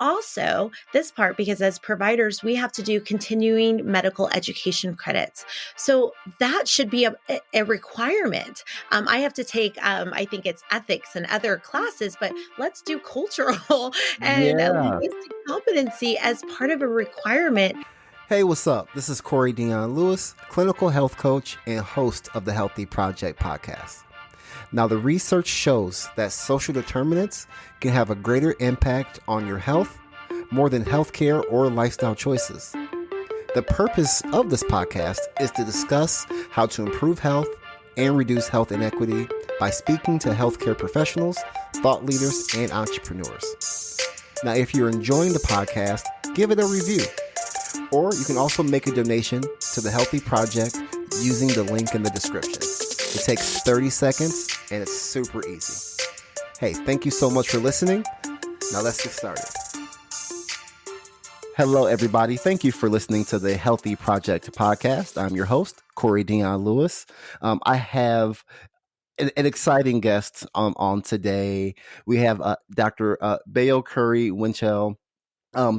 also this part, because as providers, we have to do continuing medical education credits. So that should be a requirement. I have to take, I think it's ethics and other classes, but let's do cultural and Yeah. linguistic competency as part of a requirement. Hey, what's up? This is Corey Dion Lewis, clinical health coach and host of the Healthy Project podcast. Now, the research shows that social determinants can have a greater impact on your health more than healthcare or lifestyle choices. The purpose of this podcast is to discuss how to improve health and reduce health inequity by speaking to healthcare professionals, thought leaders, and entrepreneurs. Now, if you're enjoying the podcast, give it a review. Or you can also make a donation to the Healthy Project using the link in the description. It takes 30 seconds and it's super easy. Hey, thank you so much for listening. Now let's get started. Hello, everybody. Thank you for listening to the Healthy Project podcast. I'm your host, Corey Dion Lewis. I have an exciting guest on today. We have Dr. Bayo Curry-Winchell.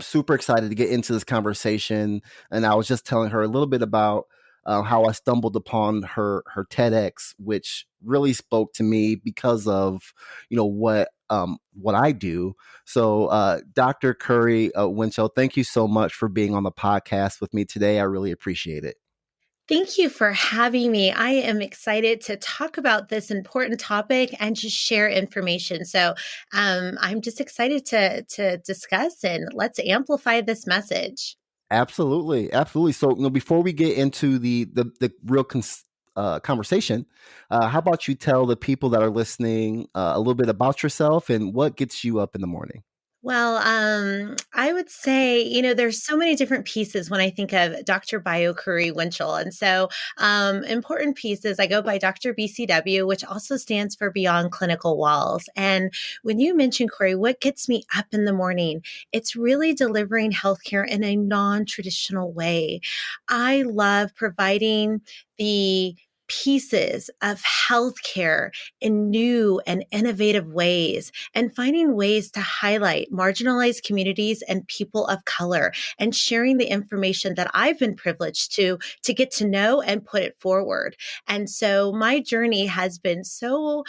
Super excited to get into this conversation. And I was just telling her a little bit about how I stumbled upon her TEDx, which really spoke to me because of, what I do. So Dr. Curry-Winchell, thank you so much for being on the podcast with me today. I really appreciate it. Thank you for having me. I am excited to talk about this important topic and just share information. So I'm just excited to discuss, and let's amplify this message. Absolutely. Absolutely. So before we get into the real conversation, how about you tell the people that are listening a little bit about yourself and what gets you up in the morning? Well, I would say, there's so many different pieces when I think of Dr. Bayo Curry-Winchell. And so important pieces, I go by Dr. BCW, which also stands for Beyond Clinical Walls. And when you mention, Corey, what gets me up in the morning, it's really delivering healthcare in a non-traditional way. I love providing the pieces of healthcare in new and innovative ways, and finding ways to highlight marginalized communities and people of color, and sharing the information that I've been privileged to get to know and put it forward. And so my journey has been so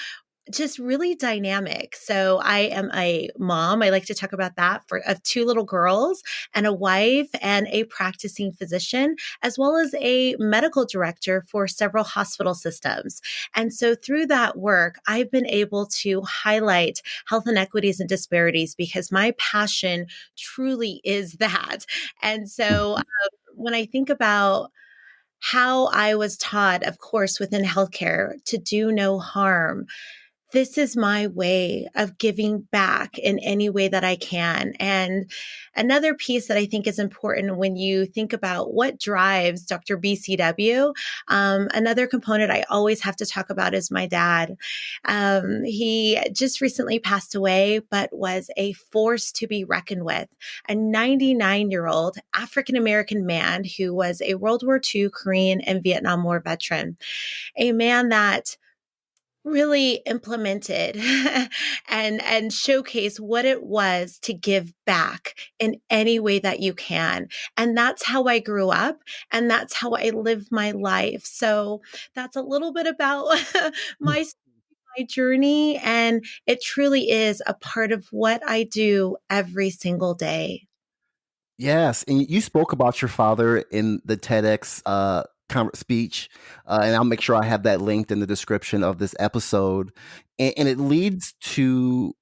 just really dynamic. So I am a mom. I like to talk about that, of two little girls and a wife and a practicing physician, as well as a medical director for several hospital systems. And so through that work, I've been able to highlight health inequities and disparities because my passion truly is that. And so when I think about how I was taught, of course, within healthcare to do no harm, this is my way of giving back in any way that I can. And another piece that I think is important when you think about what drives Dr. BCW, another component I always have to talk about is my dad. He just recently passed away, but was a force to be reckoned with. A 99-year-old African-American man who was a World War II, Korean, and Vietnam War veteran. A man that really implemented and showcase what it was to give back in any way that you can. And that's how I grew up, and that's how I live my life. So that's a little bit about my my journey, and it truly is a part of what I do every single day. Yes, and you spoke about your father in the TEDx speech, and I'll make sure I have that linked in the description of this episode. And it leads to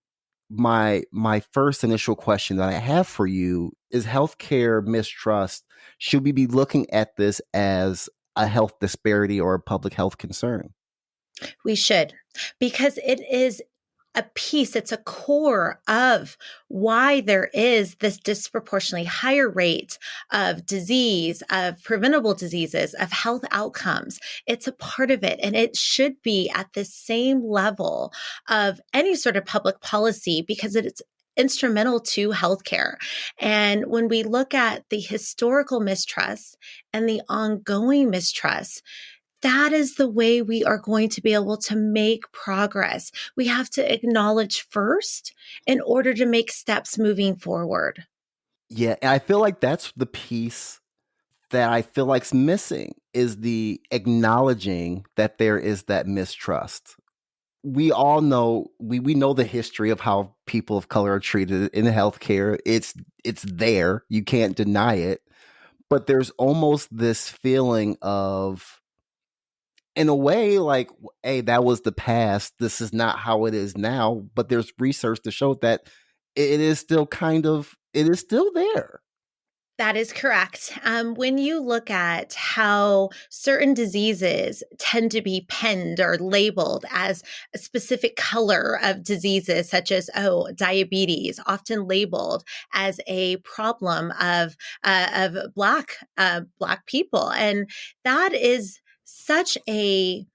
my first initial question that I have for you is healthcare mistrust. Should we be looking at this as a health disparity or a public health concern? We should, because it is a piece, it's a core of why there is this disproportionately higher rate of disease, of preventable diseases, of health outcomes. It's a part of it, and it should be at the same level of any sort of public policy because it's instrumental to healthcare. And when we look at the historical mistrust and the ongoing mistrust, that is the way we are going to be able to make progress. We have to acknowledge first in order to make steps moving forward. Yeah, and I feel like that's the piece that I feel like's missing is the acknowledging that there is that mistrust. We all know we know the history of how people of color are treated in healthcare. It's there. You can't deny it. But there's almost this feeling of, in a way, like, hey, that was the past. This is not how it is now. But there's research to show that it is still it is still there. That is correct. When you look at how certain diseases tend to be penned or labeled as a specific color of diseases, such as, diabetes, often labeled as a problem of Black people. And that is such an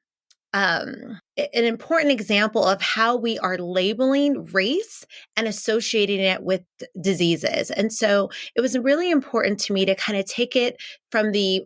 important example of how we are labeling race and associating it with diseases. And so it was really important to me to kind of take it from the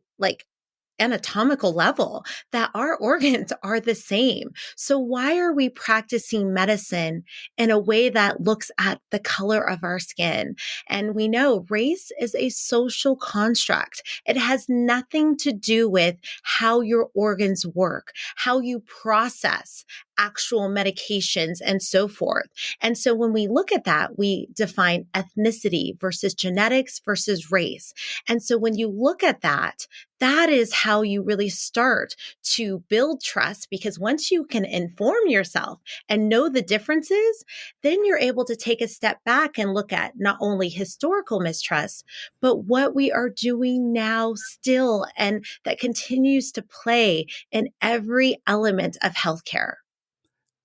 anatomical level that our organs are the same. So why are we practicing medicine in a way that looks at the color of our skin? And we know race is a social construct. It has nothing to do with how your organs work, how you process actual medications and so forth. And so when we look at that, we define ethnicity versus genetics versus race. And so when you look at that, that is how you really start to build trust, because once you can inform yourself and know the differences, then you're able to take a step back and look at not only historical mistrust, but what we are doing now still, and that continues to play in every element of healthcare.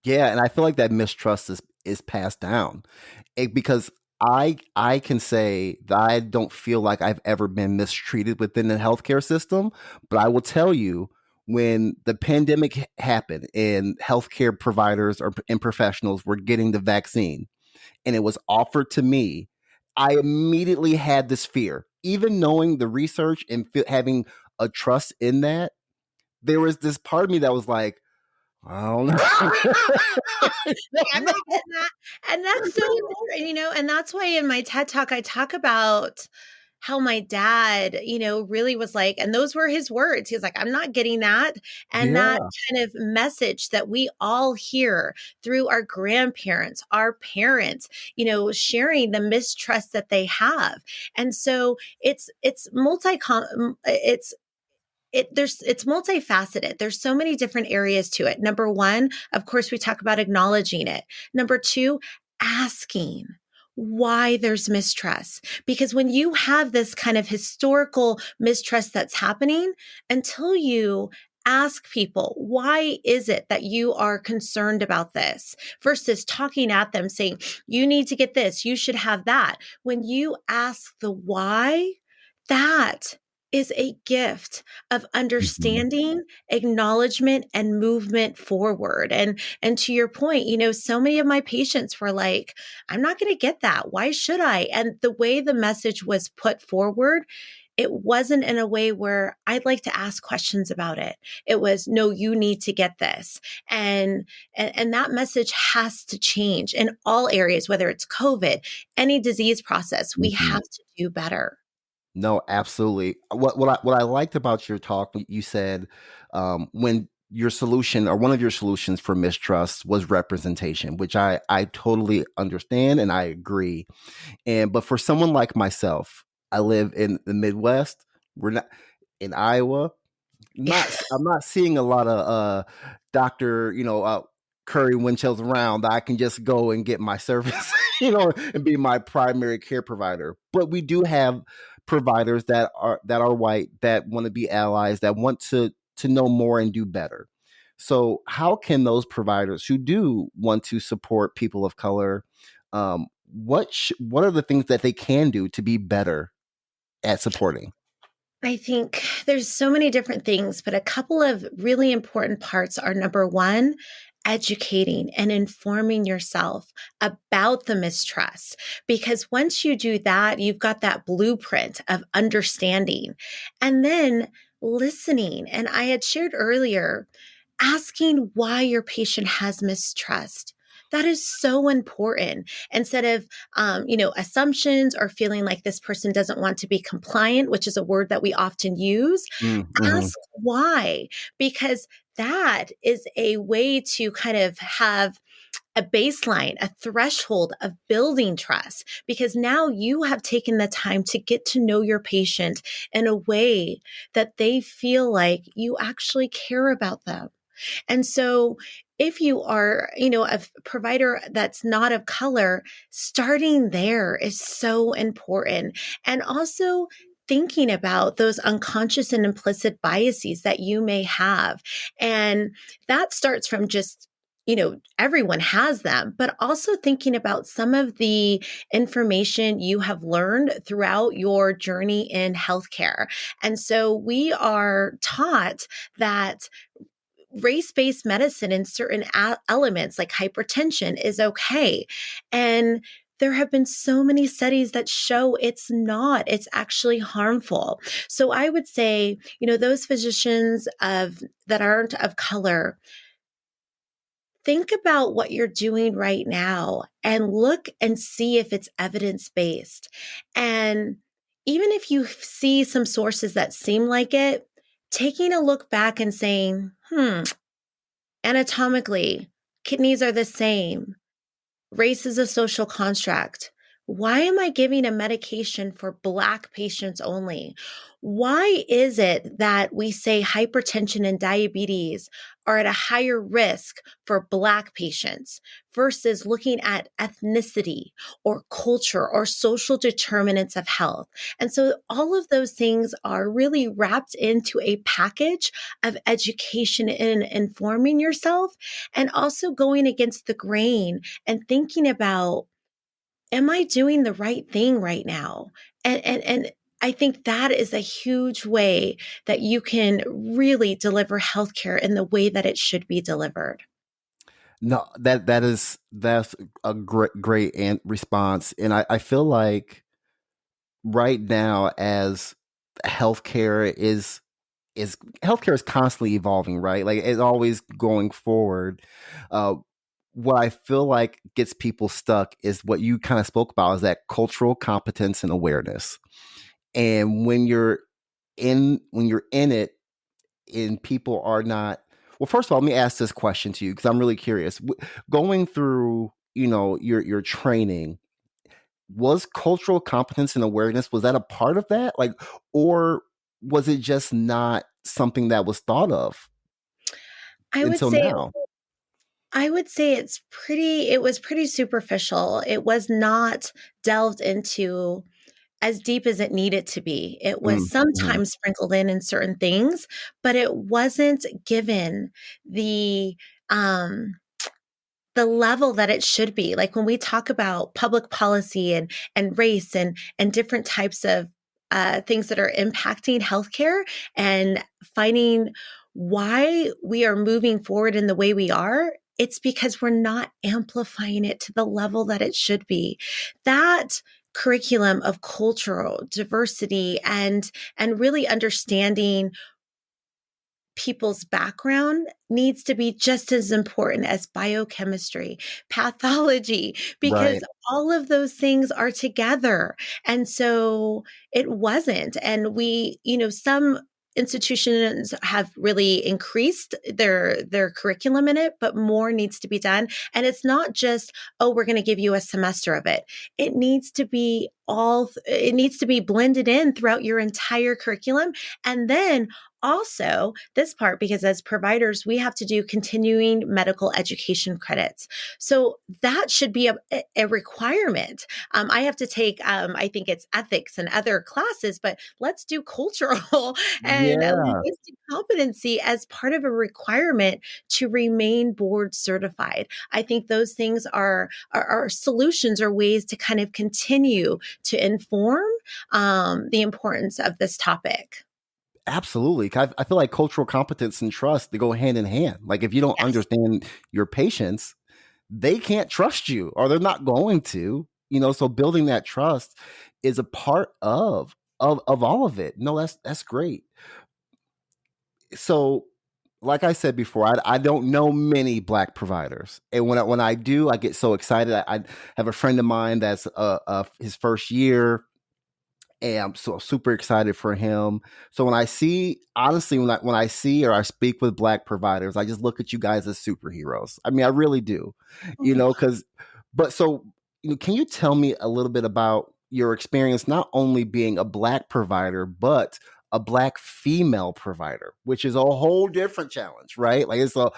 Yeah, and I feel like that mistrust is passed down. Because I can say that I don't feel like I've ever been mistreated within the healthcare system, but I will tell you, when the pandemic happened and healthcare providers and professionals were getting the vaccine and it was offered to me, I immediately had this fear. Even knowing the research and having a trust in that, there was this part of me that was like, I don't Like, I'm know. not getting that. And that's so important, and that's why in my TED Talk, I talk about how my dad, really was like, and those were his words. He was like, I'm not getting that. And that Yeah. kind of message that we all hear through our grandparents, our parents, sharing the mistrust that they have. And so it's multifaceted. There's so many different areas to it. Number one, of course, we talk about acknowledging it. Number two, asking why there's mistrust. Because when you have this kind of historical mistrust that's happening, until you ask people, why is it that you are concerned about this? Versus talking at them saying, you need to get this, you should have that. When you ask the why, that is a gift of Mhm. understanding, acknowledgement, and movement forward. And to your point, so many of my patients were like, I'm not going to get that. Why should I? And the way the message was put forward, it wasn't in a way where I'd like to ask questions about it. It was, no, you need to get this. And that message has to change in all areas, whether it's COVID, any disease process, we Mhm. have to do better. No, absolutely. What I liked about your talk, you said, when your solution or one of your solutions for mistrust was representation, which I totally understand and I agree. But for someone like myself, I live in the Midwest. We're not in Iowa. I'm not seeing a lot of Doctor Curry-Winchells around that I can just go and get my service, and be my primary care provider. But we do have providers that are white, that want to be allies, that want to know more and do better. So how can those providers who do want to support people of color, what are the things that they can do to be better at supporting? I think there's so many different things, but a couple of really important parts are number one, educating and informing yourself about the mistrust. Because once you do that, you've got that blueprint of understanding. And then listening. And I had shared earlier, asking why your patient has mistrust. That is so important. Instead of, assumptions or feeling like this person doesn't want to be compliant, which is a word that we often use, Mm-hmm. ask why, because that is a way to kind of have a baseline, a threshold of building trust, because now you have taken the time to get to know your patient in a way that they feel like you actually care about them. And so if you are, a provider that's not of color, starting there is so important. And also thinking about those unconscious and implicit biases that you may have. And that starts from just, everyone has them, but also thinking about some of the information you have learned throughout your journey in healthcare. And so we are taught that race-based medicine in certain elements like hypertension is okay. And there have been so many studies that show it's not, it's actually harmful. So I would say, those physicians that aren't of color, think about what you're doing right now and look and see if it's evidence-based. And even if you see some sources that seem like it, taking a look back and saying, anatomically, kidneys are the same. Race is a social construct. Why am I giving a medication for Black patients only? Why is it that we say hypertension and diabetes are at a higher risk for Black patients versus looking at ethnicity or culture or social determinants of health? And so all of those things are really wrapped into a package of education and informing yourself, and also going against the grain and thinking about, am I doing the right thing right now? And I think that is a huge way that you can really deliver healthcare in the way that it should be delivered. No, that's a great response, and I feel like right now, as healthcare is healthcare is constantly evolving, right? Like it's always going forward. Uh, what I feel like gets people stuck is what you kind of spoke about, is that cultural competence and awareness. And when you're in it, and people are not, well, first of all, let me ask this question to you because I'm really curious. Going through, your training, was cultural competence and awareness, was that a part of that, like, or was it just not something that was thought of I would until say now? I would say it was pretty superficial. It was not delved into as deep as it needed to be. It was Mm-hmm. sometimes sprinkled in certain things, but it wasn't given the um the level that it should be. Like when we talk about public policy and race and different types of things that are impacting healthcare, and finding why we are moving forward in the way we are, it's because we're not amplifying it to the level that it should be. That curriculum of cultural diversity and really understanding people's background needs to be just as important as biochemistry, pathology, because Right. all of those things are together. And so it wasn't. And some institutions have really increased their curriculum in it, but more needs to be done. And it's not just, oh, we're going to give you a semester of it. It needs to be blended in throughout your entire curriculum. And then also this part, because as providers we have to do continuing medical education credits, so that should be a requirement. I have to take I think it's ethics and other classes, but let's do cultural and Yeah, linguistic competency as part of a requirement to remain board certified. I think those things are solutions or ways to kind of continue to inform the importance of this topic. absolutely. I feel like cultural competence and trust, they go hand in hand. Like if you don't Yes. understand your patients, they can't trust you, or they're not going to. So building that trust is a part of all of it. No, that's great. So like I said before, I don't know many Black providers, and when I do, I get so excited. I have a friend of mine that's his first year, and I'm so super excited for him. So when I see, honestly, when I see or I speak with Black providers, I just look at you guys as superheroes. I mean, I really do, because, but so, can you tell me a little bit about your experience, not only being a Black provider, but a Black female provider, which is a whole different challenge, right? Like that's a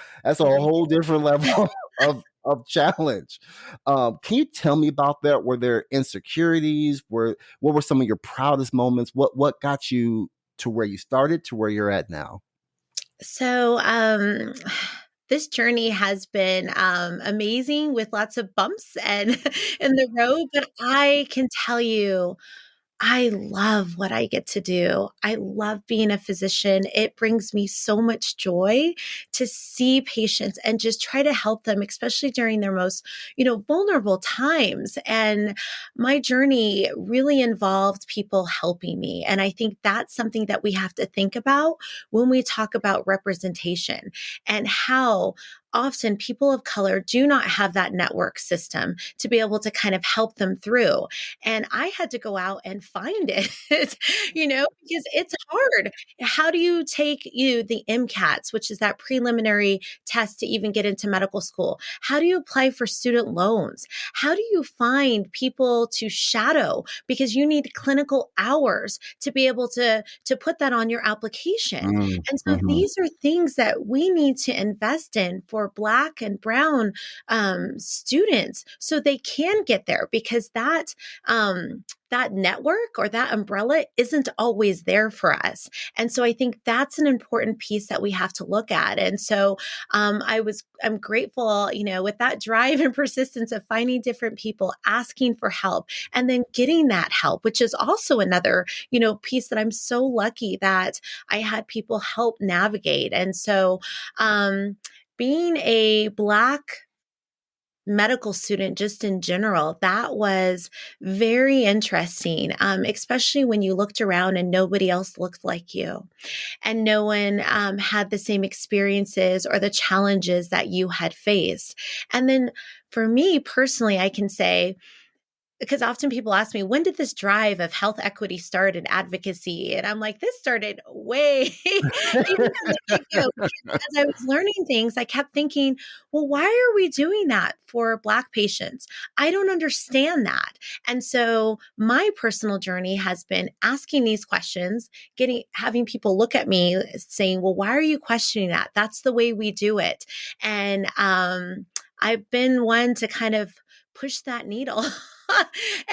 Right. whole different level of challenge. Can you tell me about that? Were there insecurities? What were some of your proudest moments? What got you to where you started to where you're at now? So, this journey has been amazing with lots of bumps and in the road, but I can tell you I love what I get to do. I love being a physician. It brings me so much joy to see patients and just try to help them, especially during their most, vulnerable times. And my journey really involved people helping me. And I think that's something that we have to think about when we talk about representation and how often people of color do not have that network system to be able to kind of help them through. And I had to go out and find it, because it's hard. How do you take the MCATs, which is that preliminary test to even get into medical school? How do you apply for student loans? How do you find people to shadow because you need clinical hours to be able to put that on your application? And so Mm-hmm. these are things that we need to invest in for Black and Brown students so they can get there, because that network or that umbrella isn't always there for us. And so I think that's an important piece that we have to look at. And so I'm grateful, with that drive and persistence of finding different people, asking for help, and then getting that help, which is also another, piece that I'm so lucky that I had people help navigate. And so, being a Black medical student, just in general, that was very interesting, especially when you looked around and nobody else looked like you and no one had the same experiences or the challenges that you had faced. And then for me personally, I can say, because often people ask me, when did this drive of health equity start and advocacy? And I'm like, this started way, even from the get-go. Because as I was learning things, I kept thinking, well, why are we doing that for Black patients? I don't understand that. And so my personal journey has been asking these questions, having people look at me saying, well, why are you questioning that? That's the way we do it. And I've been one to kind of push that needle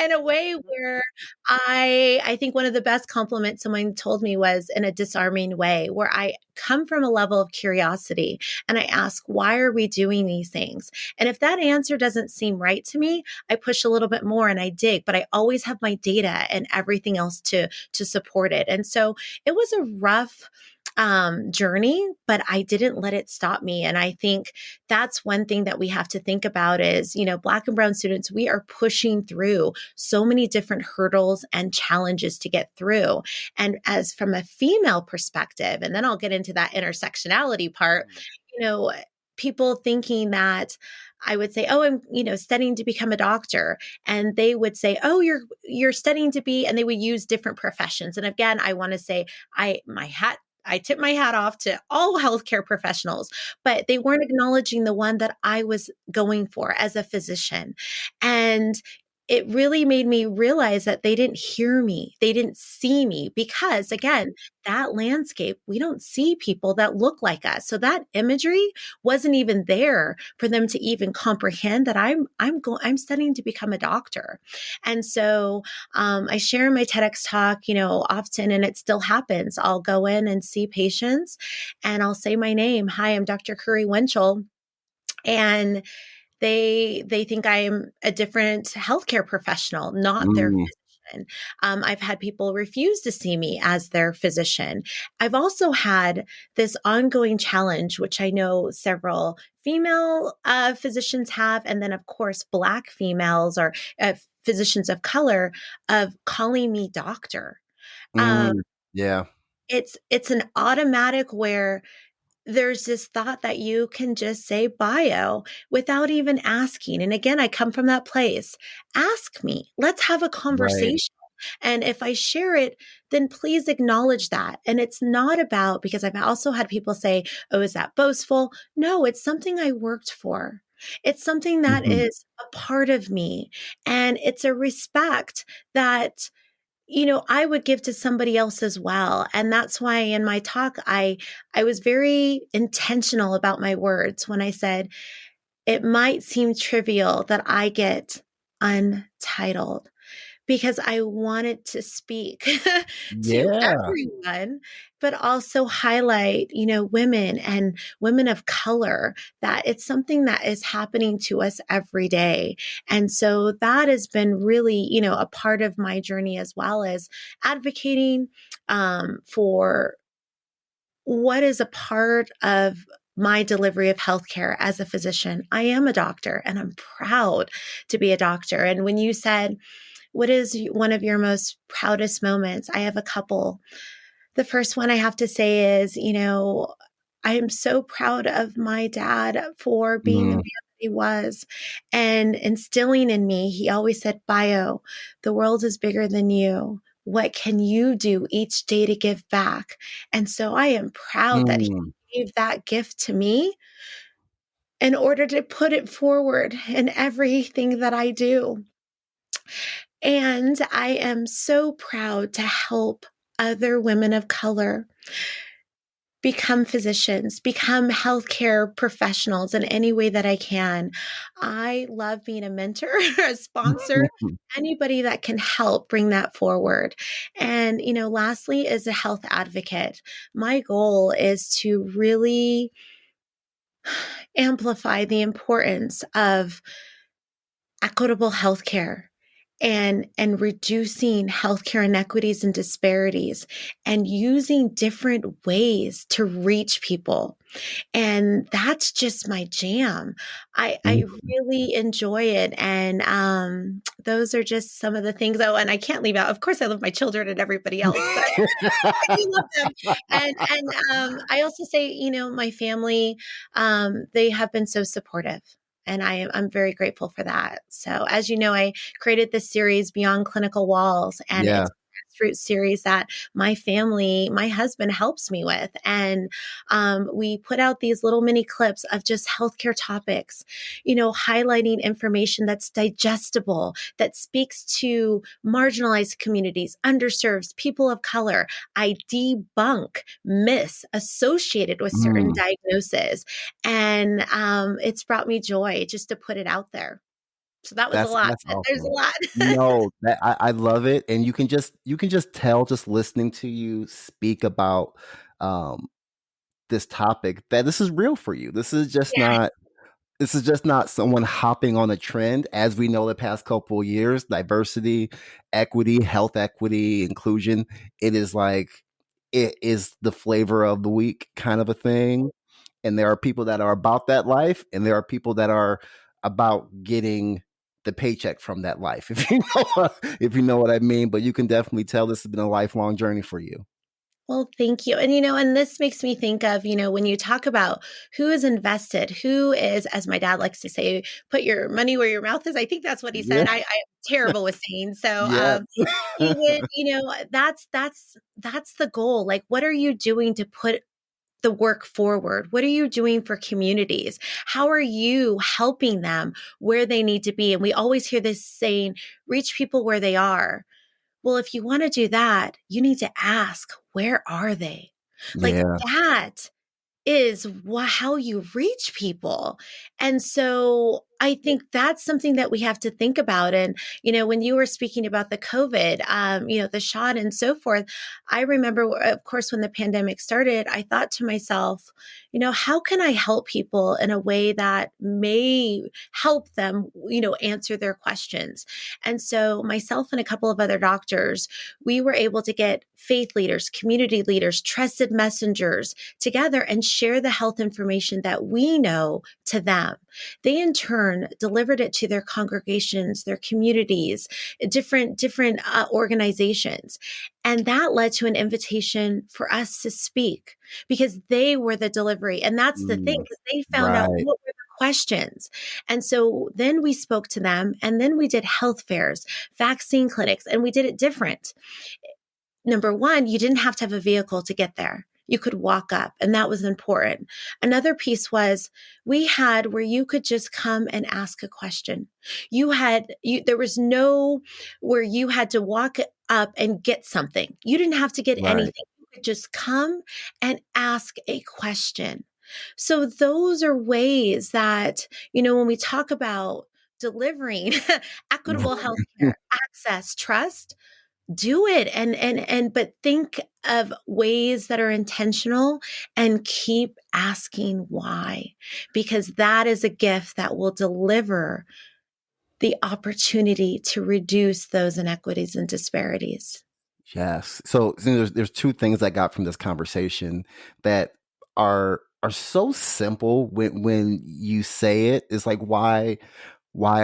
in a way where I think one of the best compliments someone told me was in a disarming way, where I come from a level of curiosity and I ask, why are we doing these things? And if that answer doesn't seem right to me, I push a little bit more and I dig, but I always have my data and everything else to support it. And so it was a rough journey, but I didn't let it stop me. And I think that's one thing that we have to think about is, Black and Brown students, we are pushing through so many different hurdles and challenges to get through. And as from a female perspective, and then I'll get into that intersectionality part, you know, people thinking that I would say, "Oh, I'm, studying to become a doctor." And they would say, "Oh, you're studying to be," and they would use different professions. And again, I want to say I tip my hat off to all healthcare professionals, but they weren't acknowledging the one that I was going for as a physician. And it really made me realize that they didn't hear me. They didn't see me because, again, that landscape, we don't see people that look like us. So that imagery wasn't even there for them to even comprehend that I'm studying to become a doctor. And so I share in my TEDx talk, often, and it still happens. I'll go in and see patients and I'll say my name. Hi, I'm Dr. Curry-Winchell. And they think I am a different healthcare professional, not their Mm, physician. I've had people refuse to see me as their physician. I've also had this ongoing challenge, which I know several female physicians have, and then of course Black females or physicians of color, of calling me doctor. Um, mm, yeah. it's an automatic where there's this thought that you can just say bio without even asking. And again, I come from that place. Ask me. Let's have a Right. conversation. And if I share it, then please acknowledge that. And it's not about, because I've also had people say, oh, is that boastful? No, it's something I worked for. It's something that Hmm. is a part of me. And it's a respect that I would give to somebody else as well. And that's why in my talk, I was very intentional about my words when I said it might seem trivial that I get untitled because I wanted to speak to Yeah. everyone, but also highlight, women and women of color, that it's something that is happening to us every day. And so that has been really, a part of my journey, as well as advocating for what is a part of my delivery of healthcare as a physician. I am a doctor and I'm proud to be a doctor. And when you said, what is one of your most proudest moments? I have a couple. The first one I have to say is, I am so proud of my dad for being the man Mm. that he was and instilling in me. He always said, Bio, the world is bigger than you. What can you do each day to give back? And so I am proud that he Mm. gave that gift to me in order to put it forward in everything that I do. And I am so proud to help other women of color become physicians, become healthcare professionals in any way that I can. I love being a mentor, a sponsor, anybody that can help bring that forward. And, lastly, as a health advocate, my goal is to really amplify the importance of equitable healthcare and reducing healthcare inequities and disparities and using different ways to reach people. And that's just my jam. I Mm. really enjoy it. And those are just some of the things. Oh, and I can't leave out, of course, I love my children and everybody else, but I do love them. And I also say, my family, they have been so supportive. And I'm very grateful for that. So, as you know, I created this series Beyond Clinical Walls, and Yeah. it's a grassroots series that my family, my husband helps me with. And we put out these little mini clips of just healthcare topics, highlighting information that's digestible, that speaks to marginalized communities, underserved, people of color. I debunk myths associated with certain Mm. diagnoses. And it's brought me joy just to put it out there. So that was a lot. That's There's a awesome. lot. No, that I love it, and you can just tell just listening to you speak about um, this topic that this is real for you. This is just not someone hopping on a trend. As we know, the past couple of years, diversity, equity, health equity, inclusion, it is like it is the flavor of the week kind of a thing. And there are people that are about that life, and there are people that are about getting the paycheck from that life. If you know what I mean. But you can definitely tell this has been a lifelong journey for you. Well, thank you. And, and this makes me think of, when you talk about who is invested, who is, as my dad likes to say, put your money where your mouth is. I think that's what he Yeah. said. I'm terrible with saying. So, Yeah. he would, that's the goal. Like, what are you doing to put the work forward? What are you doing for communities? How are you helping them where they need to be? And we always hear this saying, reach people where they are. Well, if you want to do that, you need to ask, where are they? Like Yeah. that is how you reach people. And so I think that's something that we have to think about. And, when you were speaking about the COVID, the shot and so forth, I remember, of course, when the pandemic started, I thought to myself, how can I help people in a way that may help them, answer their questions? And so myself and a couple of other doctors, we were able to get faith leaders, community leaders, trusted messengers together and share the health information that we know to them. They in turn turn delivered it to their congregations, their communities, different organizations. And that led to an invitation for us to speak because they were the delivery. And that's the thing, Mm, because they found out right. what were the questions. And so then we spoke to them, and then we did health fairs, vaccine clinics, and we did it different. Number one, you didn't have to have a vehicle to get there. You could walk up, and that was important. Another piece was we had where you could just come and ask a question. There was no where you had to walk up and get something. You didn't have to get Right. anything. You could just come and ask a question. So those are ways that, when we talk about delivering equitable healthcare, access, trust, do it, and but think of ways that are intentional and keep asking why, because that is a gift that will deliver the opportunity to reduce those inequities and disparities. Yes. So there's two things I got from this conversation that are so simple when you say it. It's like why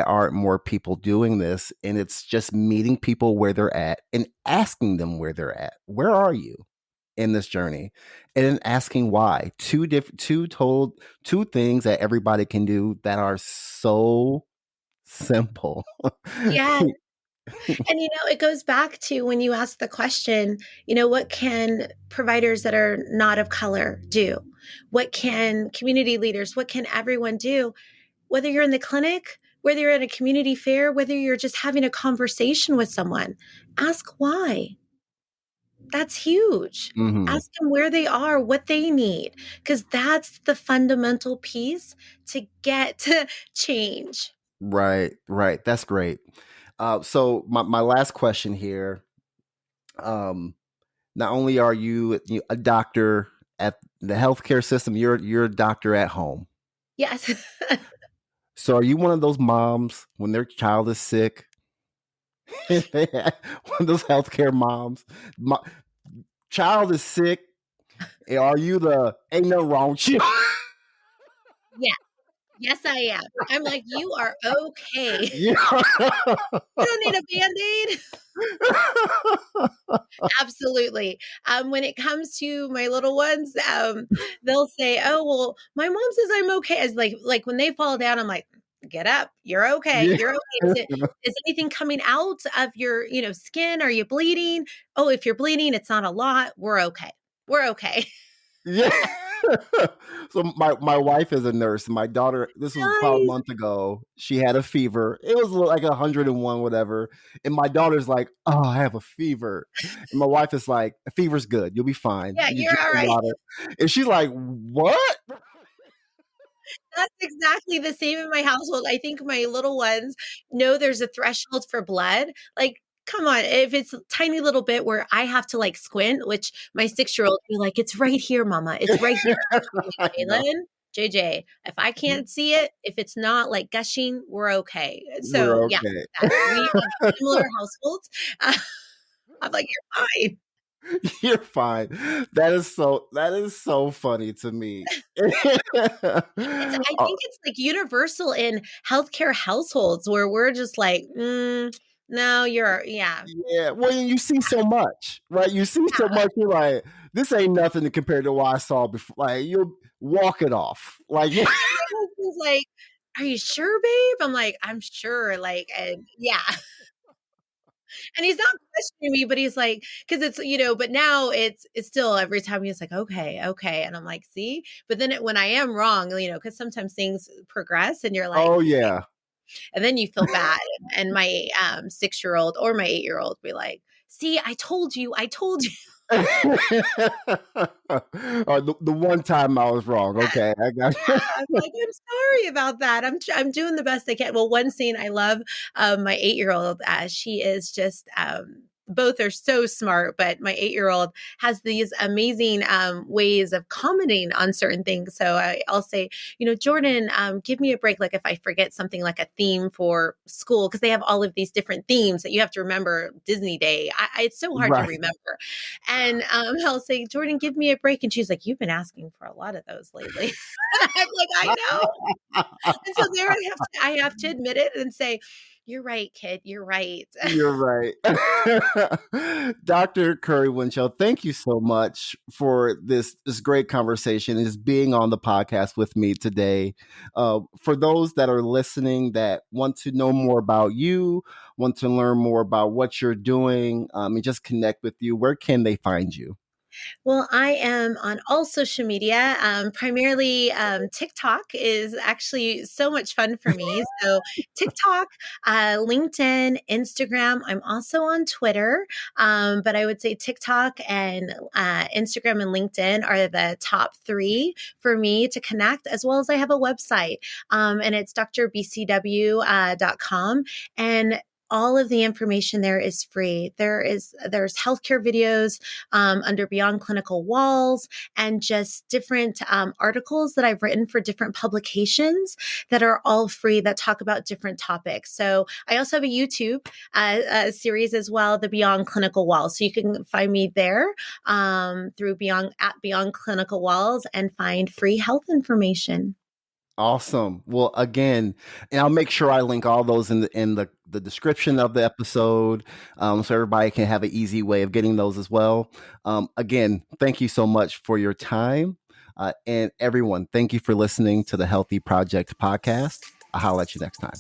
aren't more people doing this? And it's just meeting people where they're at and asking them where they're at. Where are you in this journey? And then asking why. Two things that everybody can do that are so simple. Yeah. And it goes back to when you ask the question, what can providers that are not of color do? What can community leaders, what can everyone do? Whether you're in the clinic, whether you're at a community fair, whether you're just having a conversation with someone, ask why. That's huge. Mhm. Ask them where they are, what they need, because that's the fundamental piece to get to change. Right, right. That's great. So my last question here. Um, Not only are you a doctor at the healthcare system, you're a doctor at home. Yes. So are you one of those moms when their child is sick? One of those healthcare moms. My child is sick. Are you the ain't nothing wrong with you? Yeah. Yes, I am. I'm like, you are okay. Yeah. You don't need a Band-Aid. Absolutely. When it comes to my little ones, they'll say, "Oh, well, my mom says I'm okay." As like when they fall down, I'm like, "Get up. You're okay. Yeah. You're okay. Is anything coming out of your, skin? Are you bleeding? Oh, if you're bleeding, it's not a lot. We're okay. We're okay." Yeah. So my wife is a nurse. My daughter, this was about a Nice. month ago. She had a fever. It was like 101, whatever. And my daughter's like, "Oh, I have a fever." And my wife is like, "A fever's good. You'll be fine. Yeah, You you're drink all the right. water." And she's like, "What?" That's exactly the same in my household. I think my little ones know there's a threshold for blood. Like, come on, if it's a tiny little bit where I have to like squint, which my 6-year-old be like, "It's right here, mama. It's right here." I'm I like, know. "Jalen, JJ, if I can't see it, if it's not like gushing, we're okay." So We're yeah, okay. we have similar households. I'm like, "You're fine." You're fine. That is so funny to me. I think it's like universal in healthcare households where we're just like, no, yeah. Yeah, well, you see so much, right? You see so much, you're like, this ain't nothing compared to what I saw before. Like, you'll walk it off. Like, My husband's like, "Are you sure, babe?" I'm like, "I'm sure." Like, and yeah. And he's not questioning me, but he's like, because but now it's still every time he's like, "Okay, okay," and I'm like, "See?" But then when I am wrong, because sometimes things progress, and you're like, oh yeah. and then you feel bad. And my 6-year-old or my 8-year-old be like, "See, I told you." The one time I was wrong. Okay, I got. I'm like, "I'm sorry about that. I'm doing the best I can." Well, one scene I love, my 8-year-old, she is just, both are so smart, but my 8-year-old has these amazing ways of commenting on certain things. So I'll say, Jordan, give me a break. Like if I forget something like a theme for school, because they have all of these different themes that you have to remember. Disney Day, it's so hard to Right. remember. And I'll say, Jordan, give me a break. And she's like, you've been asking for a lot of those lately. I'm like, I know. And so there I have to admit it and say, you're right, kid. You're right. You're right. Dr. Curry-Winchell, thank you so much for this great conversation and just being on the podcast with me today. For those that are listening that want to know more about you, want to learn more about what you're doing, and just connect with you, where can they find you? Well, I am on all social media. Primarily, TikTok is actually so much fun for me. So, TikTok, LinkedIn, Instagram. I'm also on Twitter, but I would say TikTok and Instagram and LinkedIn are the top three for me to connect, as well as I have a website, and it's drbcw.com. And all of the information there is free. There's healthcare videos under Beyond Clinical Walls, and just different articles that I've written for different publications that are all free that talk about different topics. So I also have a YouTube series as well, the Beyond Clinical Walls. So you can find me there through Beyond Clinical Walls and find free health information. Awesome. Well, again, and I'll make sure I link all those in the description of the episode, so everybody can have an easy way of getting those as well. Again, thank you so much for your time, and everyone, thank you for listening to the Healthy Project podcast. I'll holler at you next time.